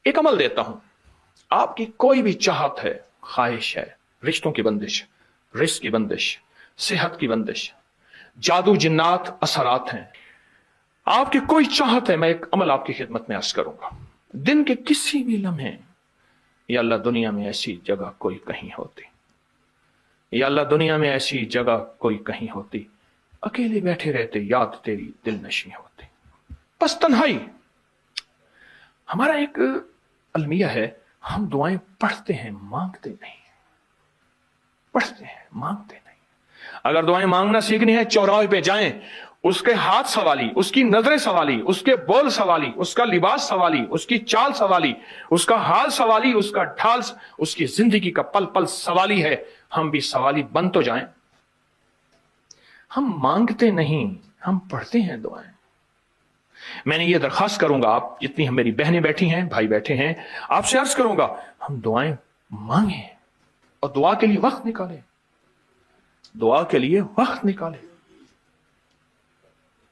एक अमल देता हूं, आपकी कोई भी चाहत है, ख्वाहिश है, रिश्तों की बंदिश, रिस्क की बंदिश, सेहत की बंदिश, जादू जिन्नात असरात हैं, आपकी कोई चाहत है, मैं एक अमल आपकी खिदमत में अर्ज करूंगा। दिन के किसी भी लम्हे, या अल्लाह दुनिया में ऐसी जगह कोई कहीं होती, या अल्लाह दुनिया में ऐसी जगह कोई कहीं होती, अकेले बैठे रहते, याद तेरी दिल नशी होती, बस तन्हाई। हमारा एक अलमिया है, हम दुआएं पढ़ते हैं, मांगते नहीं। पढ़ते हैं, मांगते नहीं। अगर दुआएं मांगना सीखनी है, चौराहे पे जाएं, उसके हाथ सवाली, उसकी नजरें सवाली, उसके बोल सवाली, उसका लिबास सवाली, उसकी चाल सवाली, उसका हाल सवाली, उसका ढाल, उसकी जिंदगी का पल पल सवाली है। हम भी सवाली बन तो जाएं। हम मांगते नहीं, हम पढ़ते हैं दुआएं। मैंने ये दरखास्त करूंगा, आप जितनी मेरी बहनें बैठी हैं, भाई बैठे हैं, आपसे अर्ज करूंगा, हम दुआएं मांगें और दुआ के लिए वक्त निकालें, दुआ के लिए वक्त निकालें।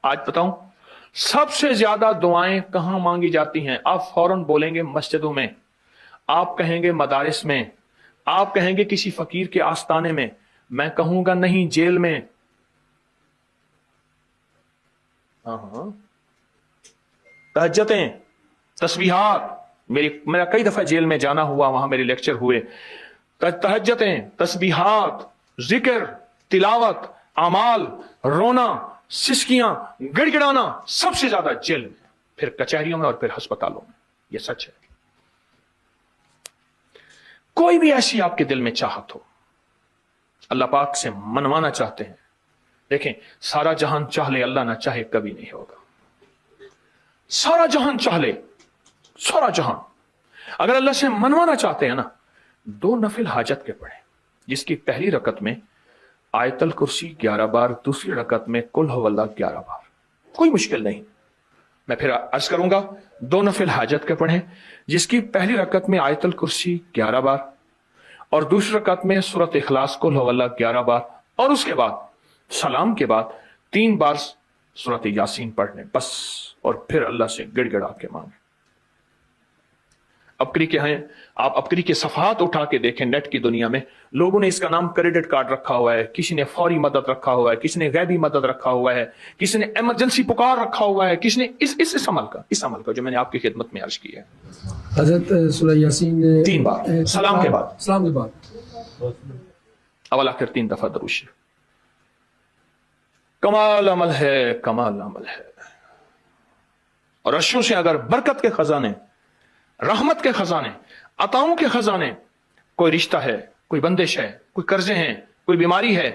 आज बताऊं, सबसे ज्यादा दुआएं कहां मांगी जाती हैं? आप फौरन बोलेंगे मस्जिदों में, आप कहेंगे मदारिस में, आप कहेंगे किसी फकीर के आस्ताने में, मैं कहूंगा नहीं, जेल में। तहज्जुदें, तस्बीहात, मेरा कई दफा जेल में जाना हुआ, वहां मेरे लेक्चर हुए। तहज्जुदें, तस्बीहात, जिक्र, तिलावत, अमाल, रोना, सिसकियां, गिड़गिड़ाना सबसे ज्यादा जेल में, फिर कचहरियों में और फिर अस्पतालों में। यह सच है। कोई भी ऐसी आपके दिल में चाहत हो, अल्लाह पाक से मनवाना चाहते हैं, देखें, सारा जहान चाह ले, अल्लाह ना चाहे कभी नहीं होगा। सारा जहान चाह ले, सारा जहान, अगर अल्लाह से मनवाना चाहते हैं ना, 2 नफिल हाजत के पढ़े, जिसकी पहली रकत में आयतल कुर्सी 11 बार, दूसरी रकत में कुल हुवल्लाह 11 बार। कोई मुश्किल नहीं। मैं फिर अर्ज करूंगा, 2 नफिल हाजत के पढ़ें, जिसकी पहली रकत में आयतल कुर्सी 11 बार और दूसरी रकत में सूरत इखलास कुल हुवल्लाह 11 बार, और उसके बाद सलाम के बाद 3 बार सूरत यासीन पढ़ लें बस, और फिर अल्लाह से गिड़गिड़ा के मांगे। अबकरी के हैं, आप अबकरी के सफात उठा के देखें, नेट की दुनिया में लोगों ने इसका नाम क्रेडिट कार्ड रखा हुआ है, किसी ने फौरी मदद रखा हुआ है, किसी ने गैबी मदद रखा हुआ है, किसी ने इमरजेंसी पुकार रखा हुआ है, किसी ने इस अमल का जो मैंने आपकी खिदमत में अर्ज किया है। हजरत सूरह यासीन 3 बार सलाम के बाद, अवल आखिर 3 दफा दरूद शरीफ। कमाल अमल है, कमाल अमल है। और अर्शों से अगर बरकत के खजाने, रहमत के खजाने, अताओं के खजाने, कोई रिश्ता है, कोई बंदिश है, कोई कर्जे हैं, कोई बीमारी है,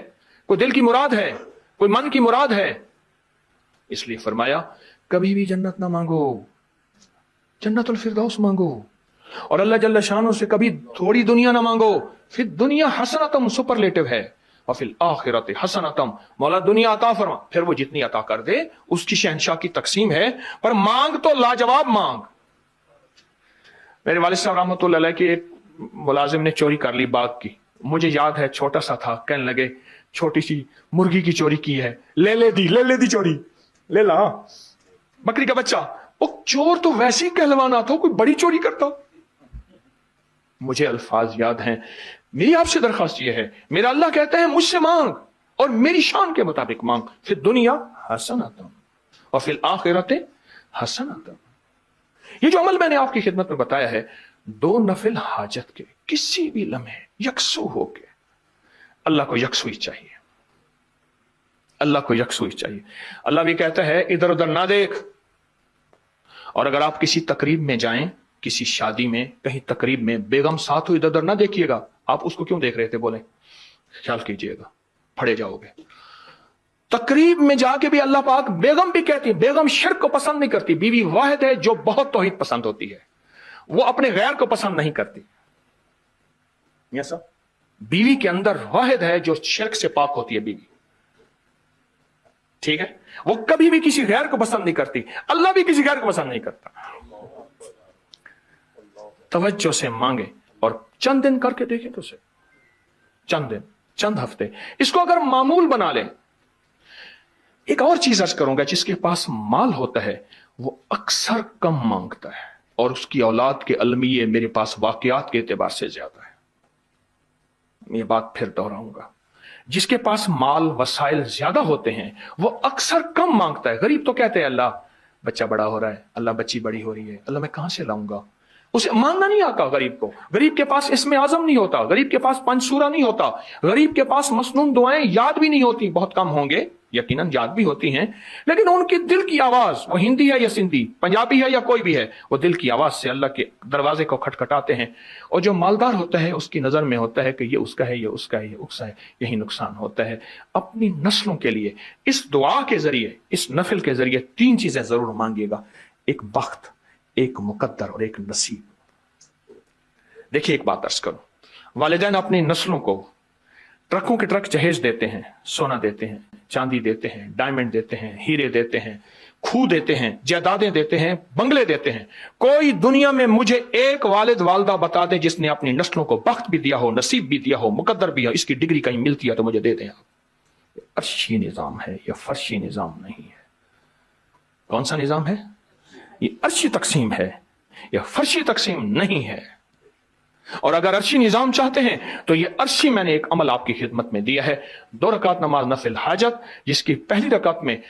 कोई दिल की मुराद है, कोई मन की मुराद है, इसलिए फरमाया कभी भी जन्नत ना मांगो, जन्नतुल फिरदौस मांगो। और अल्लाह जल्ल शानो से कभी थोड़ी दुनिया ना मांगो, फिर दुनिया हसनतम सुपरलेटिव है, और फिर आखिरत हसनतम, मौला दुनिया अता फरमा, फिर वो जितनी अता कर दे उसकी शहनशाह की तकसीम है, पर मांग तो लाजवाब मांग। मेरे वालिद साहब रहमतुल्लाह अलैह के एक मुलाजिम ने चोरी कर ली बाग की, मुझे याद है, छोटा सा था, कहने लगे छोटी सी मुर्गी की चोरी की है, ले ले दी चोरी, ले ला बकरी का बच्चा। वो चोर तो वैसे ही कहलवाना था, कोई बड़ी चोरी करता। मुझे अल्फाज याद हैं। मेरी आपसे दरखास्त यह है, मेरा अल्लाह कहते हैं मुझसे मांग और मेरी शान के मुताबिक मांग, फिर दुनिया हसनतम और फिर आखिरत हसनतम। ये जो अमल मैंने आपकी खिदमत में बताया है, 2 नफिल हाजत के किसी भी लम्हे यकसू होके, अल्लाह को यकसुई चाहिए, अल्लाह को यकसुई चाहिए। अल्लाह भी कहता है इधर उधर ना देख। और अगर आप किसी तकरीब में जाएं, किसी शादी में, कहीं तकरीब में, बेगम साथ हो, इधर उधर ना देखिएगा। आप उसको क्यों देख रहे थे, बोले, ख्याल कीजिएगा, फड़े जाओगे। तकरीब में जाके भी अल्लाह पाक, बेगम भी कहती है, बेगम शिर्क को पसंद नहीं करती, बीवी वाहिद है जो बहुत तौहीद पसंद होती है, वो अपने गैर को पसंद नहीं करती। ऐसा बीवी के अंदर वाहिद है जो शिर्क से पाक होती है बीवी, ठीक है, वो कभी भी किसी गैर को पसंद नहीं करती, अल्लाह भी किसी गैर को पसंद नहीं करता। तवज्जो से मांगे और चंद दिन करके देखें तो उसे, चंद दिन, चंद हफ्ते, इसको अगर मामूल बना लें। एक और चीज अर्ज करूंगा, जिसके पास माल होता है वो अक्सर कम मांगता है, और उसकी औलाद के अलमिये मेरे पास वाकयात के एतबार से ज्यादा है। ये बात फिर दोहराऊंगा, जिसके पास माल वसाइल ज्यादा होते हैं वो अक्सर कम मांगता है। गरीब तो कहते हैं अल्लाह बच्चा बड़ा हो रहा है, अल्लाह बच्ची बड़ी हो रही है, अल्लाह मैं कहां से लाऊंगा। उसे मांगना नहीं आता गरीब को। गरीब के पास इसमें आजम नहीं होता, गरीब के पास पंचसूरा नहीं होता, गरीब के पास मसनून दुआएं याद भी नहीं होती। बहुत कम होंगे, यकीनन याद भी होती हैं, लेकिन उनकी दिल की आवाज, वो हिंदी है या सिंधी, पंजाबी है या कोई भी है, वो दिल की आवाज से अल्लाह के दरवाजे को खटखटाते हैं। और जो मालदार होता है उसकी नजर में होता है कि ये उसका है, ये उसका है, ये उसका है। यही नुकसान होता है। अपनी नस्लों के लिए इस दुआ के जरिए, इस नफिल के जरिए 3 चीजें जरूर मांगिएगा, एक बख्त, एक मुकद्दर और एक नसीब। देखिए एक बात अर्ज करूं, वालिदैन अपनी नस्लों को ट्रकों के ट्रक जहेज देते हैं, सोना देते हैं, चांदी देते हैं, डायमंड देते हैं, हीरे देते हैं, खूह देते हैं, जायदादें देते हैं, बंगले देते हैं। कोई दुनिया में मुझे एक वालिद वालदा बता दे जिसने अपनी नस्लों को बख्त भी दिया हो, नसीब भी दिया हो, मुकद्दर भी हो, इसकी डिग्री कहीं मिलती है तो मुझे दे दें आप। अर्शी निजाम है, यह फर्शी निजाम नहीं है। कौन सा निजाम है? ये अर्शी तकसीम है, यह फर्शी तकसीम नहीं है। और अगर अर्शी निजाम चाहते हैं तो ये अर्शी मैंने एक अमल आपकी खिदमत में दिया है। 2 रकात नमाज नफिल हाजत, जिसकी पहली रकात में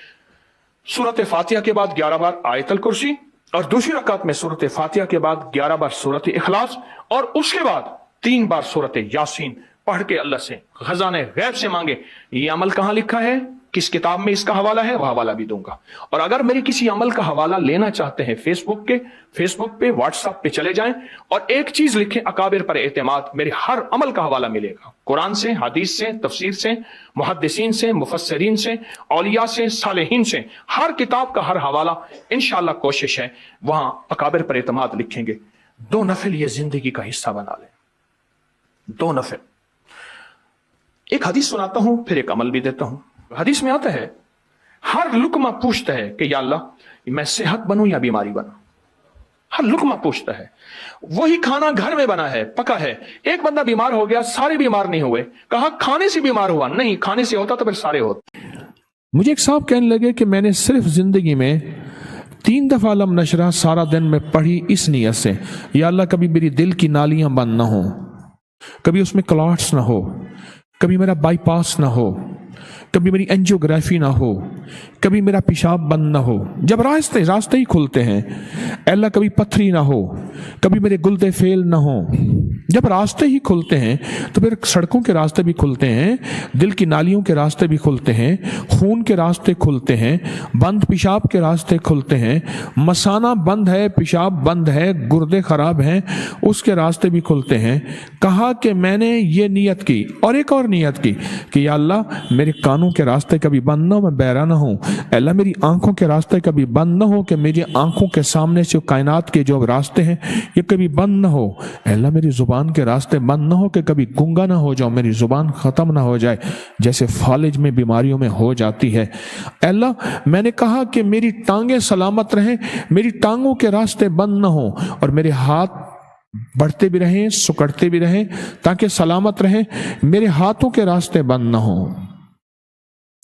सूरत फातिहा के बाद 11 बार आयतल कुर्सी, और दूसरी रकात में सूरत फातिहा के बाद 11 बार सूरत इखलास, और उसके बाद 3 बार सूरत यासीन पढ़ के अल्लाह से खजाने गैब से मांगे। ये अमल कहां लिखा है, किस किताब में इसका हवाला है, वह हवाला भी दूंगा। और अगर मेरे किसी अमल का हवाला लेना चाहते हैं, फेसबुक पे व्हाट्सएप पे चले जाएं और एक चीज लिखें, अकाबिर पर एतमाद, मेरे हर अमल का हवाला मिलेगा। कुरान से, हदीस से, तफसीर से, मुहद्दिसीन से, मुफस्सिरीन से, औलिया से, सालेहीन से, हर किताब का हर हवाला इंशाअल्लाह कोशिश है वहां अकाबिर पर एतमाद लिखेंगे। 2 नफिल ये जिंदगी का हिस्सा बना लें, 2 नफिल। एक हदीस सुनाता हूं, फिर एक अमल भी देता हूं। हदीस में आता है, हर लुकमा पूछता है कि या अल्लाह मैं सेहत बनूं या बीमारी बनूं। हर लुकमा पूछता है। वही खाना घर में बना है, पका है, एक बंदा बीमार हो गया, सारे बीमार नहीं हुए। कहा खाने से बीमार हुआ, नहीं, खाने से होता तो फिर सारे होते। मुझे एक साहब कहने लगे कि मैंने सिर्फ जिंदगी में 3 दफा अलम नशरा सारा दिन में पढ़ी इस नियत से, या अल्लाह कभी मेरी दिल की नालियां बंद ना हो, कभी उसमें क्लॉट्स ना हो, कभी मेरा बाईपास ना हो, कभी मेरी एंजियोग्राफी ना हो, कभी मेरा पेशाब बंद ना हो। जब रास्ते ही खुलते हैं, अल्लाह कभी पथरी ना हो, कभी मेरे गुल्दे फेल ना हो। जब रास्ते ही खुलते हैं तो फिर सड़कों के रास्ते भी खुलते हैं, दिल की नालियों के रास्ते भी खुलते हैं, खून के रास्ते खुलते हैं, बंद पेशाब के रास्ते खुलते हैं, मसाना बंद है, पेशाब बंद है, गुर्दे खराब हैं, उसके रास्ते भी खुलते हैं। कहा कि मैंने ये नियत की और एक और नियत की कि या अल्लाह मेरे कानों के रास्ते कभी बंद ना हो, मैं बहरा ना हूं। अल्लाह मेरी आंखों के रास्ते कभी बंद ना हो कि मेरी आंखों के सामने से कायनात के जो रास्ते हैं ये कभी बंद ना हो। अल्लाह मेरी जुबान के रास्ते बंद ना हो कि कभी गूंगा ना हो जाऊं, मेरी जुबान खत्म ना हो जाए जैसे फालिज में बीमारियों में हो जाती है। अल्लाह मैंने कहा कि मेरी टांगें सलामत रहें, मेरी टांगों के रास्ते बंद ना हो, और मेरे हाथ बढ़ते भी रहें, सुकड़ते भी रहें ताकि सलामत रहें, मेरे हाथों के रास्ते बंद ना हो।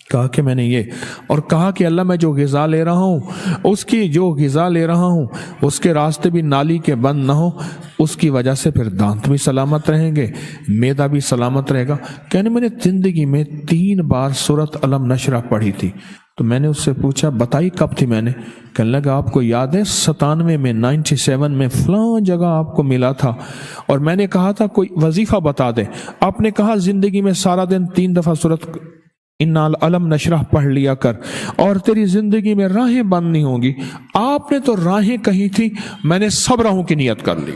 कहा कि मैंने ये, और कहा कि अल्लाह मैं जो ग़िज़ा ले रहा हूँ, उसकी जो ग़िज़ा ले रहा हूँ उसके रास्ते भी नाली के बंद ना हो, उसकी वजह से फिर दांत भी सलामत रहेंगे, मैदा भी सलामत रहेगा। कहने मैंने ज़िंदगी में 3 बार सूरत अलम नशरा पढ़ी थी। तो मैंने उससे पूछा बताई कब थी? मैंने कहने लगा आपको याद है 97 में 97 में फलां जगह आपको मिला था और मैंने कहा था कोई वजीफा बता दे। आपने कहा जिंदगी में सारा दिन 3 दफा सूरत इन्ना अलम नशरह पढ़ लिया कर और तेरी जिंदगी में राहें बंद नहीं होंगी। आपने तो राहें कही थी, मैंने सब राहों की नियत कर ली।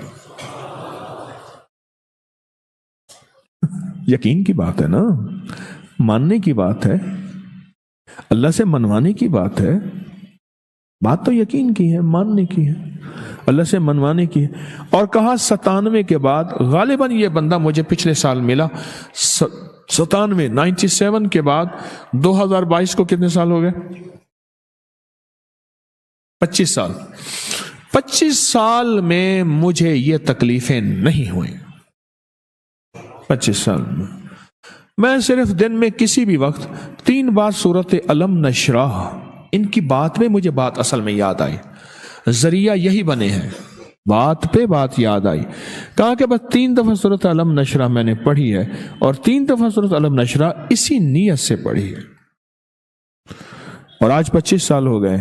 यकीन की बात है ना, मानने की बात है, अल्लाह से मनवाने की बात है। बात तो यकीन की है, मानने की है, अल्लाह से मनवाने की है। और कहा 97 के बाद गालिबन ये बंदा मुझे पिछले साल मिला, 97 के बाद 2022 को कितने साल हो गए? 25 साल। 25 साल में मुझे ये तकलीफें नहीं हुई। 25 साल में मैं सिर्फ दिन में किसी भी वक्त 3 बार सूरत अलम नशराह, इनकी बात में मुझे बात असल में याद आई। जरिया यही बने हैं, بات پہ بات یاد آئی. کہا کہ بس 3 دفعہ سورۃ علم نشرہ میں نے پڑھی ہے اور 3 دفعہ سورۃ علم نشرہ اسی نیت سے پڑھی ہے. اور آج 25 سال ہو گئے.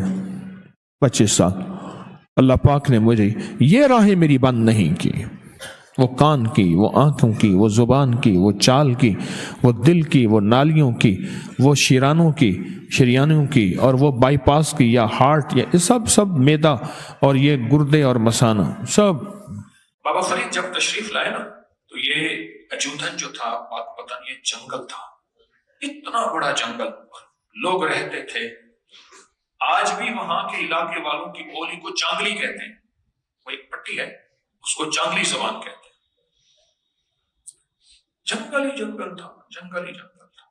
25 سال اللہ پاک نے مجھے یہ راہیں میری بند نہیں کی. وہ کان کی، وہ آنکھوں کی، وہ زبان کی، وہ چال کی، وہ دل کی، وہ نالیوں کی، وہ شریانوں کی، اور وہ بائی پاس کی یا ہارٹ، یا سب میدا اور یہ گردے اور مثانہ سب. بابا فرید جب تشریف لائے نا تو یہ اجودھن جو تھا پاک پتن، یہ جنگل تھا، اتنا بڑا جنگل، لوگ رہتے تھے. آج بھی وہاں کے علاقے والوں کی بولی کو جانگلی کہتے ہیں. وہ ایک پٹی ہے، اس کو جانگلی زبان کہتے ہیں. جنگل ہی جنگل تھا، جنگل ہی جنگل تھا.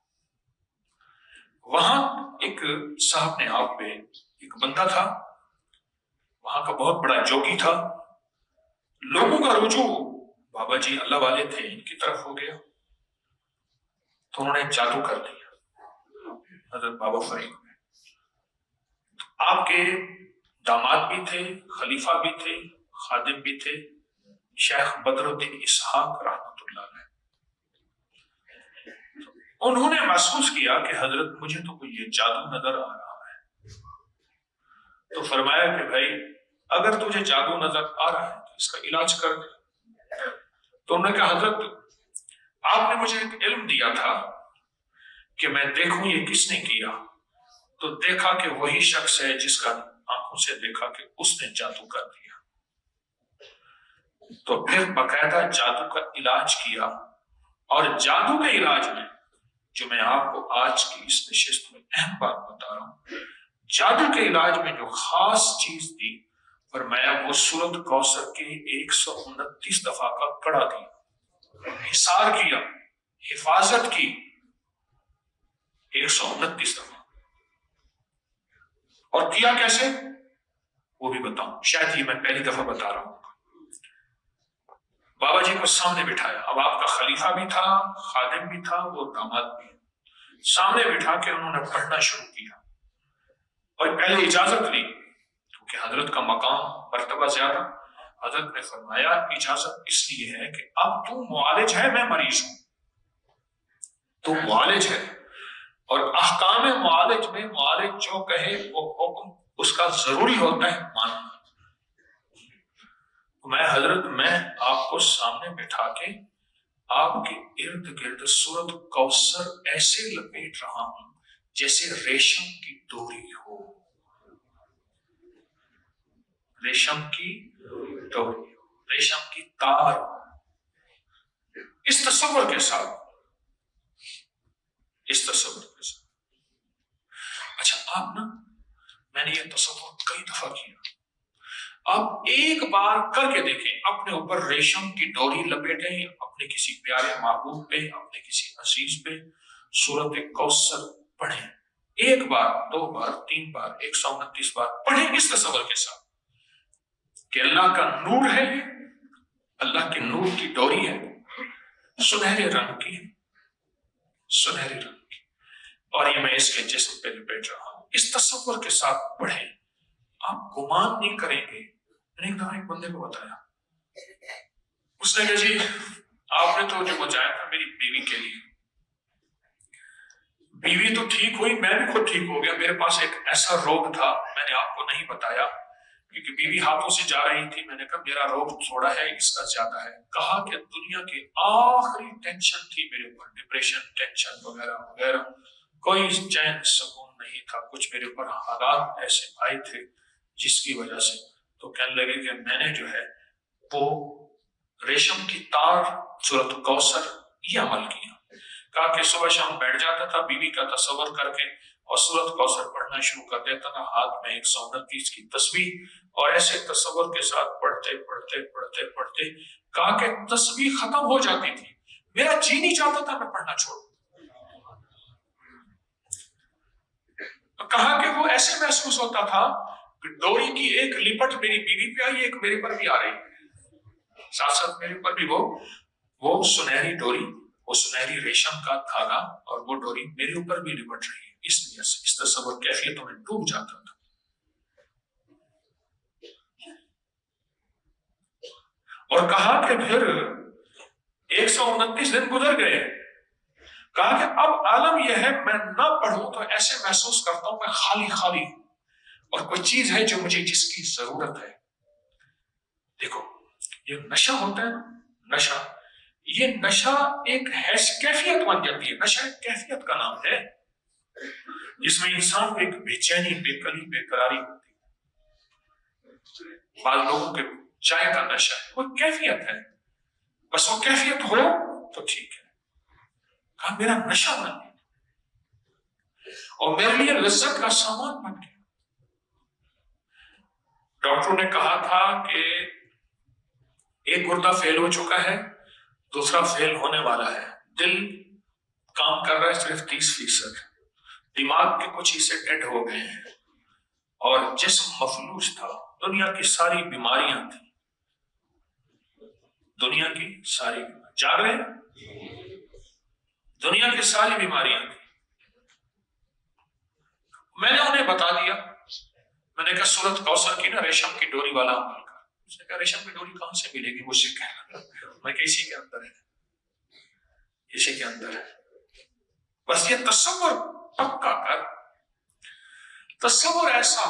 وہاں ایک صاحب نے آپ پہ ایک بندہ تھا، وہاں کا بہت بڑا جوگی تھا. لوگوں کا رجوع بابا جی اللہ والے تھے ان کی طرف ہو گیا، تو انہوں نے جادو کر دیا حضرت بابا فرید میں. آپ کے داماد بھی تھے، خلیفہ بھی تھے، خادم بھی تھے، شیخ بدر الدین اسحاق رحمۃ اللہ علیہ. انہوں نے محسوس کیا کہ حضرت مجھے تو کوئی یہ جادو نظر آ رہا ہے. تو فرمایا کہ بھائی اگر تجھے جادو نظر آ رہا ہے تو اس کا علاج کر دے. تو انہوں نے کہا حضرت آپ نے مجھے ایک علم دیا تھا کہ میں دیکھوں یہ کس نے کیا، تو دیکھا کہ وہی شخص ہے جس کا آنکھوں سے دیکھا کہ اس نے جادو کر دیا. تو پھر باقاعدہ جادو کا علاج کیا. اور جادو کے علاج میں جو میں آپ کو آج کی اس نشست میں اہم بات بتا رہا ہوں، جادو کے علاج میں جو خاص چیز دی، فرمایا وہ سورۃ کوثر کے 129 دفعہ کا کڑا دیا، حصار کیا، حفاظت کی 129 دفعہ. اور کیا کیسے وہ بھی بتاؤں، شاید یہ میں پہلی دفعہ بتا رہا ہوں. بابا جی کو سامنے بٹھایا، اب آپ کا خلیفہ بھی تھا، خادم بھی تھا، وہ داماد بھی. سامنے بٹھا کے انہوں نے پڑھنا شروع کیا، اور پہلے اجازت لی کیونکہ حضرت کا مقام مرتبہ زیادہ. حضرت نے فرمایا اجازت اس لیے ہے کہ اب تو معالج ہے، میں مریض ہوں. تو معالج ہے، اور احکام معالج میں معالج جو کہے وہ حکم اس کا ضروری ہوتا ہے ماننا. میں آپ کو سامنے بٹھا کے آپ کے ارد گرد سورۃ کوثر ایسے لپیٹ رہا ہوں جیسے ریشم کی ڈوری ہو، ریشم کی ڈوری ہو، ریشم کی تار ہو. اس تصور کے ساتھ اچھا آپ نا، میں نے یہ تصور کئی دفعہ کیا، آپ ایک بار کر کے دیکھیں، اپنے اوپر ریشم کی ڈوری لپیٹیں، اپنے کسی پیارے محبوب پہ، اپنے کسی عزیز پہ سورۃ کوثر پڑھیں. 1 بار 2 بار 3 بار 129 بار پڑھیں اس تصور کے ساتھ کہ اللہ کا نور ہے، اللہ کے نور کی ڈوری ہے، سنہرے رنگ کی، سنہرے رنگ کی، اور یہ میں اس کے جسم پہ لپیٹ رہا ہوں. اس تصور کے ساتھ پڑھیں، آپ گمان نہیں کریں گے. میں نے ایک دفعہ ایک بندے کو بتایا، اس نے کہا جی آپ نے تو جو بچایا تھا میری بیوی کے لیے، بیوی تو ٹھیک ہوئی، میں بھی خود ٹھیک ہو گیا. میرے پاس ایک ایسا روگ تھا، میں نے آپ کو نہیں بتایا کیونکہ بیوی ہاتھوں سے جا رہی تھی. میں نے کہا میرا روگ تھوڑا ہے، اس کا زیادہ ہے. کہا کہ دنیا کی آخری ٹینشن تھی میرے اوپر، ڈپریشن، ٹینشن وغیرہ وغیرہ، کوئی چین سکون نہیں تھا. کچھ میرے اوپر حالات ایسے آئے تھے جس کی وجہ سے، تو کہنے لگے کہ میں نے جو ہے وہ ریشم کی تار، سورۃ کوثر، یہ عمل کیا. کہا کہ صبح شام بیٹھ جاتا تھا بیوی کا تصور کر کے اور سورۃ کوثر پڑھنا شروع کر دیتا تھا، ہاتھ میں 129 کی تسبیح، اور ایسے تصور کے ساتھ پڑھتے پڑھتے پڑھتے پڑھتے کہا کہ تسبیح ختم ہو جاتی تھی، میرا جی نہیں چاہتا تھا میں پڑھنا چھوڑوں. کہا کہ وہ ایسے محسوس ہوتا تھا کہ ڈوری کی ایک لپٹ میری بیوی پہ آئی، ایک میرے پر بھی آ رہی، ساتھ ساتھ میرے پر بھی وہ سنہری ڈوری، وہ سنہری ریشم کا دھاگا، اور وہ ڈوری میرے اوپر بھی لپٹ رہی ہے. اس لیے اس تصور کیفیتوں میں ڈوب جاتا تھا. اور کہا کہ پھر 129 دن گزر گئے. کہا کہ اب عالم یہ ہے میں نہ پڑھوں تو ایسے محسوس کرتا ہوں میں خالی خالی ہوں اور کوئی چیز ہے جو مجھے جس کی ضرورت ہے. دیکھو یہ نشہ ہوتا ہے نشہ، یہ نشہ ایک کیفیت بن جاتی ہے. نشہ ایک کیفیت کا نام ہے جس میں انسان کو ایک بے چینی، بے قلی، بے قراری ہوتی ہے. بعض لوگوں کے چائے کا نشہ ہے، وہ کیفیت ہے، بس وہ کیفیت ہو تو ٹھیک ہے. کہا میرا نشہ بن گیا اور میرے لیے لذت کا سامان بن گیا. ڈاکٹروں نے کہا تھا کہ ایک گردہ فیل ہو چکا ہے، دوسرا فیل ہونے والا ہے. دل کام کر رہا ہے صرف 30%، دماغ کے کچھ حصے ڈیڈ ہو گئے ہیں اور جسم مفلوج تھا. دنیا کی ساری بیماریاں تھیں، دنیا کی ساری جاگ رہے ہیں، دنیا کی ساری بیماریاں تھیں. میں نے انہیں بتا دیا، میں نے کہا سورۃ کوثر کی نا ریشم کی ڈوری والا عمل کر. اس نے کہا ریشم کی ڈوری کہاں سے ملے گی؟ مجھ سے کہنا. میں کہ اسی کے اندر ہے، اسی کے اندر ہے. بس یہ تصور پکا کر، تصور ایسا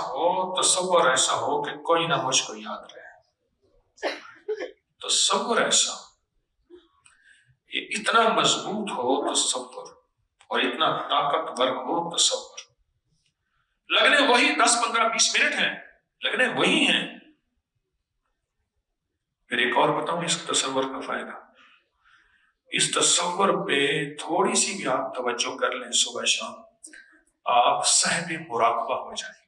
ہو کہ کوئی نہ مجھ کو یاد رہے. تصور ایسا یہ اتنا مضبوط ہو تصور، اور اتنا طاقتور ہو تصور. لگنے وہی 10 15 20 منٹ ہیں، لگنے وہی ہیں. پھر ایک اور بتاؤں اس تصور کا فائدہ. اس تصور پہ تھوڑی سی بھی آپ توجہ کر لیں صبح شام، آپ صاحب مراقبہ ہو جائیں گے.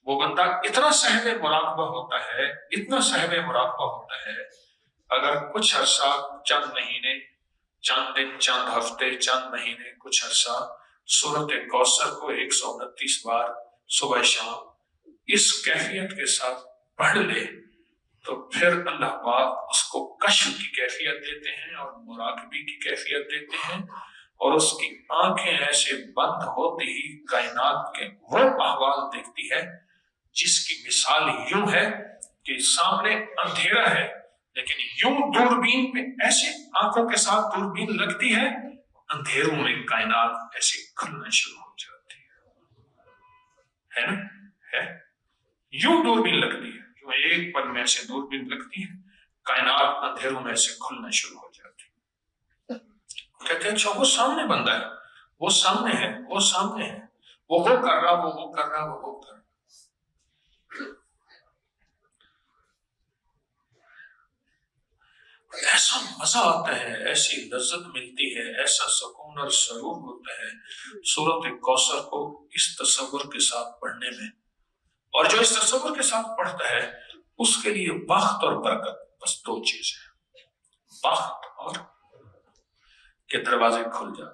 وہ بندہ اتنا صاحب مراقبہ ہوتا ہے، اتنا صاحب مراقبہ ہوتا ہے، اگر کچھ عرصہ، چند مہینے، چند دن، چند ہفتے، چند مہینے، کچھ عرصہ سورۃ کوثر کو 129 بار صبح شام اس کیفیت کے ساتھ پڑھ لے تو پھر اللہ پاک اس کو کشف کی کیفیت دیتے ہیں اور مراقبے کی کیفیت دیتے ہیں، اور اس کی آنکھیں ایسے بند ہوتے ہی کائنات کے وہ احوال دیکھتی ہے جس کی مثال یوں ہے کہ سامنے اندھیرا ہے، لیکن یوں دوربین پہ ایسے آنکھوں کے ساتھ دوربین لگتی ہے، اندھیروں میں کائنات ایسے کھلنا شروع ہو جاتی ہے نا؟ ہے یوں دوربین لگتی ہے، یوں ایک پل میں ایسے دوربین لگتی ہے، کائنات اندھیروں میں ایسے کھلنا شروع ہو جاتی ہے. کہتے ہیں اچھا وہ سامنے بندہ ہے، وہ سامنے ہے، وہ سامنے ہے، وہ کر رہا، وہ کر رہا، وہ کر رہا. ایسا مزہ آتا ہے، ایسی لذت ملتی ہے، ایسا سکون اور سرور ہوتا ہے سورۃ کوثر کو اس تصور کے ساتھ پڑھنے میں. اور جو اس تصور کے ساتھ پڑھتا ہے اس کے لیے بخت اور برکت بس 2 چیزیں، بخت اور کہ دروازے کھل جاتے.